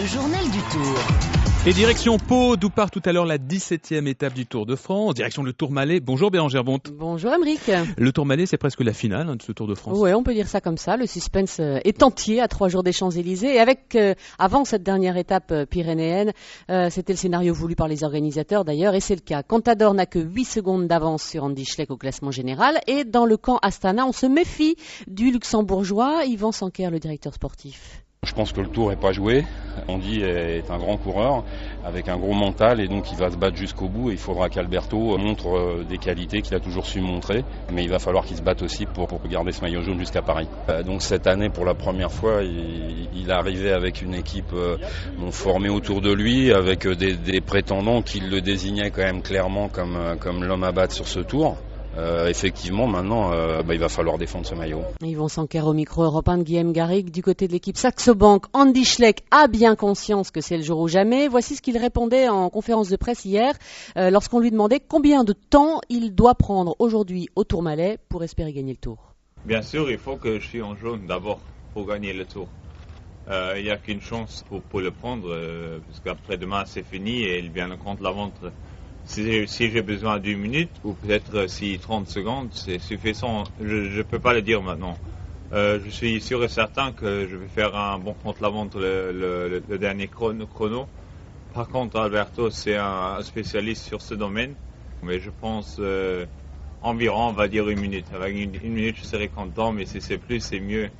journal du Tour. Et direction Pau, d'où part tout à l'heure la 17e étape du Tour de France, direction le Tourmalet. Bonjour Bérangère Bonte. Bonjour Aymeric. Le Tourmalet, c'est presque la finale de ce Tour de France. Oui, on peut dire ça comme ça. Le suspense est entier à 3 jours des Champs-Élysées. Et avec, avant cette dernière étape pyrénéenne, c'était le scénario voulu par les organisateurs d'ailleurs, et c'est le cas. Contador n'a que 8 secondes d'avance sur Andy Schleck au classement général. Et dans le camp Astana, on se méfie du luxembourgeois Yvan Sanquer, le directeur sportif. Je pense que le tour n'est pas joué. Andy est un grand coureur avec un gros mental et donc il va se battre jusqu'au bout. Et il faudra qu'Alberto montre des qualités qu'il a toujours su montrer. Mais il va falloir qu'il se batte aussi pour garder ce maillot jaune jusqu'à Paris. Donc cette année, pour la première fois, il est arrivé avec une équipe formée autour de lui, avec des prétendants qui le désignaient quand même clairement comme l'homme à battre sur ce tour. Effectivement, maintenant, il va falloir défendre ce maillot. Yvan Sanquer au micro Europe 1 de Guillaume Garrigue. Du côté de l'équipe Saxo Bank, Andy Schleck a bien conscience que c'est le jour ou jamais. Voici ce qu'il répondait en conférence de presse hier lorsqu'on lui demandait combien de temps il doit prendre aujourd'hui au Tourmalet pour espérer gagner le Tour. Bien sûr, il faut que je sois en jaune d'abord pour gagner le Tour. Il n'y a qu'une chance pour le prendre, parce qu'après-demain c'est fini et il vient contre la montre. Si j'ai besoin d'1 minute ou peut-être si 30 secondes, c'est suffisant. Je ne peux pas le dire maintenant. Je suis sûr et certain que je vais faire un bon contre-la-montre le dernier chrono. Par contre, Alberto, c'est un spécialiste sur ce domaine. Mais je pense environ, on va dire 1 minute. Avec 1 minute, je serai content, mais si c'est plus, c'est mieux.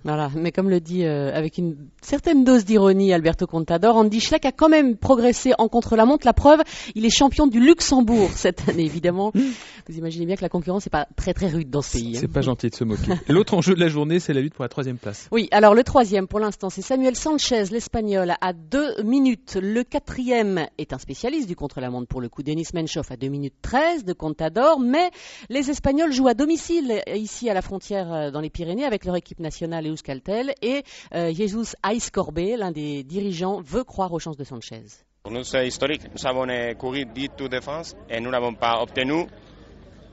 Voilà, mais comme le dit avec une certaine dose d'ironie Alberto Contador, Andy Schleck a quand même progressé en contre-la-montre. La preuve, il est champion du Luxembourg cette année, évidemment. Vous imaginez bien que la concurrence n'est pas très très rude dans ce pays. C'est pas gentil de se moquer. L'autre enjeu de la journée, c'est la lutte pour la 3e place. Oui, alors le 3e pour l'instant, c'est Samuel Sanchez, l'Espagnol, à 2 minutes. Le 4e est un spécialiste du contre-la-montre pour le coup, Denis Menchov à 2 minutes 13 de Contador. Mais les Espagnols jouent à domicile ici à la frontière dans les Pyrénées avec leur équipe nationale Euskaltel et Jesus Aizcorbe, l'un des dirigeants, veut croire aux chances de Sanchez. Pour nous, c'est historique. Nous avons couru 10 Tours de France et nous n'avons pas obtenu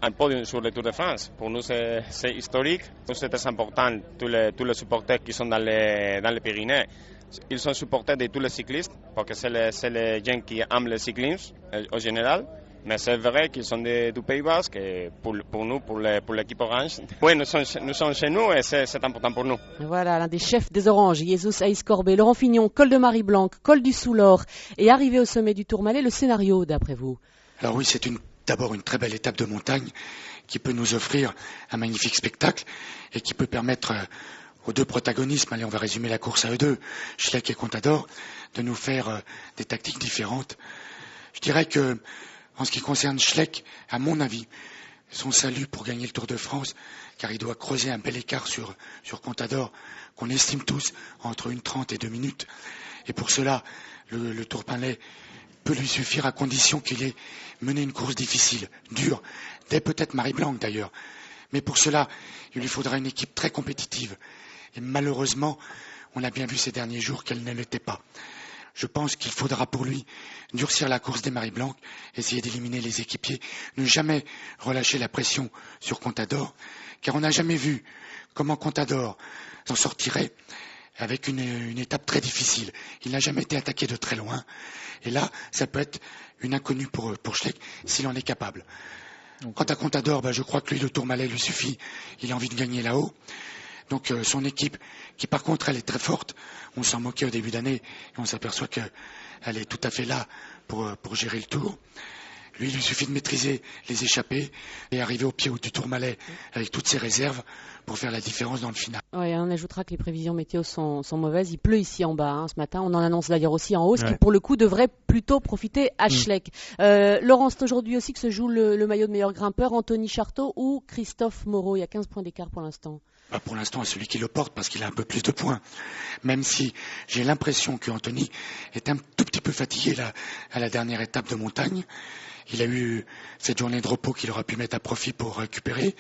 un podium sur le Tour de France. Pour nous, c'est historique. Pour nous, c'est très important. Tous les supporters qui sont dans les Pyrénées, ils sont supporters de tous les cyclistes parce que c'est les gens qui aiment le cyclisme en général. Mais c'est vrai qu'ils sont du Pays Basque et pour nous, pour l'équipe Orange. Oui, nous sommes chez nous et c'est important pour nous. Voilà, l'un des chefs des Oranges, Jesus Aizcorbe, Laurent Fignon, col de Marie-Blanque, col du Soulor et arrivé au sommet du Tourmalet. Le scénario, d'après vous? Alors oui, c'est d'abord une très belle étape de montagne qui peut nous offrir un magnifique spectacle et qui peut permettre aux deux protagonistes, allez, on va résumer la course à eux deux, Schleck et Contador, de nous faire des tactiques différentes. Je dirais que en ce qui concerne Schleck, à mon avis, son salut pour gagner le Tour de France, car il doit creuser un bel écart sur Contador, qu'on estime tous entre 1:30 et 2 minutes. Et pour cela, le Tourmalet peut lui suffire à condition qu'il ait mené une course difficile, dure, dès peut-être Marie-Blanque d'ailleurs. Mais pour cela, il lui faudra une équipe très compétitive. Et malheureusement, on a bien vu ces derniers jours qu'elle ne l'était pas. Je pense qu'il faudra pour lui durcir la course des Marie-Blanque, essayer d'éliminer les équipiers, ne jamais relâcher la pression sur Contador, car on n'a jamais vu comment Contador s'en sortirait avec une étape très difficile. Il n'a jamais été attaqué de très loin. Et là, ça peut être une inconnue pour Schleck, s'il en est capable. Quant à Contador, je crois que lui, le Tourmalet lui suffit. Il a envie de gagner là-haut. Donc son équipe, qui par contre elle est très forte, on s'en moquait au début d'année et on s'aperçoit qu'elle est tout à fait là pour gérer le Tour. Lui, il lui suffit de maîtriser les échappées et arriver au pied du Tourmalet avec toutes ses réserves pour faire la différence dans le final. Oui, on ajoutera que les prévisions météo sont mauvaises. Il pleut ici en bas ce matin. On en annonce d'ailleurs aussi en haut, ce qui pour le coup devrait plutôt profiter à Schleck. Laurent, c'est aujourd'hui aussi que se joue le maillot de meilleur grimpeur, Anthony Charteau ou Christophe Moreau. Il y a 15 points d'écart pour l'instant. Pour l'instant, c'est celui qui le porte parce qu'il a un peu plus de points. Même si j'ai l'impression qu'Anthony est un tout petit peu fatigué à la dernière étape de montagne. Il a eu cette journée de repos qu'il aura pu mettre à profit pour récupérer.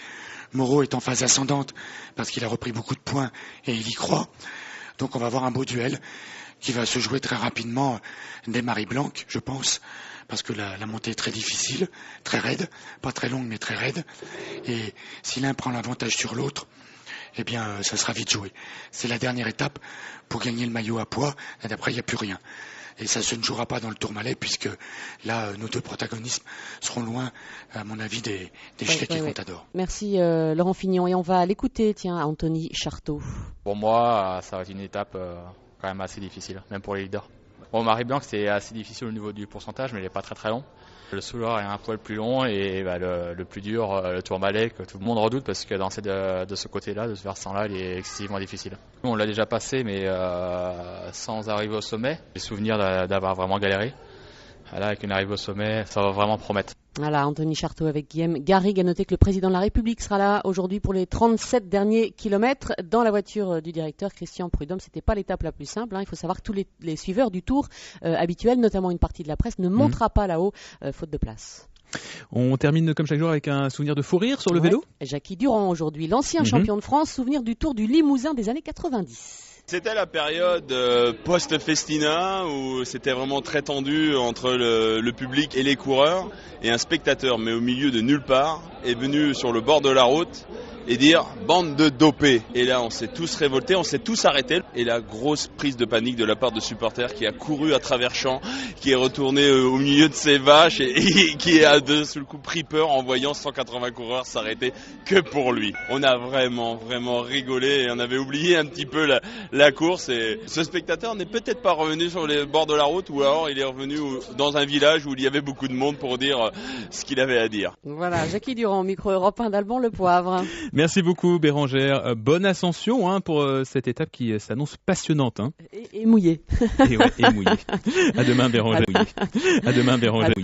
Moreau est en phase ascendante parce qu'il a repris beaucoup de points et il y croit. Donc on va avoir un beau duel qui va se jouer très rapidement dès Marie-Blanque, je pense, parce que la montée est très difficile, très raide, pas très longue mais très raide. Et si l'un prend l'avantage sur l'autre, eh bien, ça sera vite joué. C'est la dernière étape pour gagner le maillot à poids, et d'après, il n'y a plus rien. Et ça se ne jouera pas dans le Tourmalet, puisque là, nos deux protagonistes seront loin, à mon avis, des Schleck et Contador. Merci Laurent Fignon. Et on va l'écouter, tiens, Anthony Charteau. Pour moi, ça va être une étape quand même assez difficile, même pour les leaders. Bon, Marie-Blanc, c'est assez difficile au niveau du pourcentage, mais il n'est pas très très long. Le Soulard est un poil plus long et le plus dur, le Tourmalet, que tout le monde redoute parce que de ce côté-là, de ce versant-là, il est excessivement difficile. Nous, on l'a déjà passé, mais sans arriver au sommet. J'ai souvenir d'avoir vraiment galéré. Là, avec une arrivée au sommet, ça va vraiment promettre. Voilà, Anthony Charteau avec Guillaume Garrigue. À noter que le président de la République sera là aujourd'hui pour les 37 derniers kilomètres. Dans la voiture du directeur Christian Prudhomme, c'était pas l'étape la plus simple. Il faut savoir que tous les suiveurs du Tour habituels, notamment une partie de la presse, ne montera pas là-haut, faute de place. On termine comme chaque jour avec un souvenir de fou rire sur le vélo. Jackie Durand aujourd'hui, l'ancien champion de France, souvenir du Tour du Limousin des années 90. C'était la période post-Festina où c'était vraiment très tendu entre le public et les coureurs, et un spectateur, mais au milieu de nulle part, est venu sur le bord de la route et dire « bande de dopés ». Et là, on s'est tous révoltés, on s'est tous arrêtés. Et la grosse prise de panique de la part de supporters qui a couru à travers champs, qui est retourné au milieu de ses vaches et qui a de ce coup pris peur en voyant 180 coureurs s'arrêter que pour lui. On a vraiment rigolé et on avait oublié un petit peu la course. Et ce spectateur n'est peut-être pas revenu sur les bords de la route, ou alors il est revenu dans un village où il y avait beaucoup de monde pour dire ce qu'il avait à dire. Voilà, Jackie Durand, micro Europe 1 d'Alban Le Poivre. Merci beaucoup Bérangère. Bonne ascension pour cette étape qui s'annonce passionnante. Et mouillée. Et mouillée. À demain Bérangère. À demain Bérangère.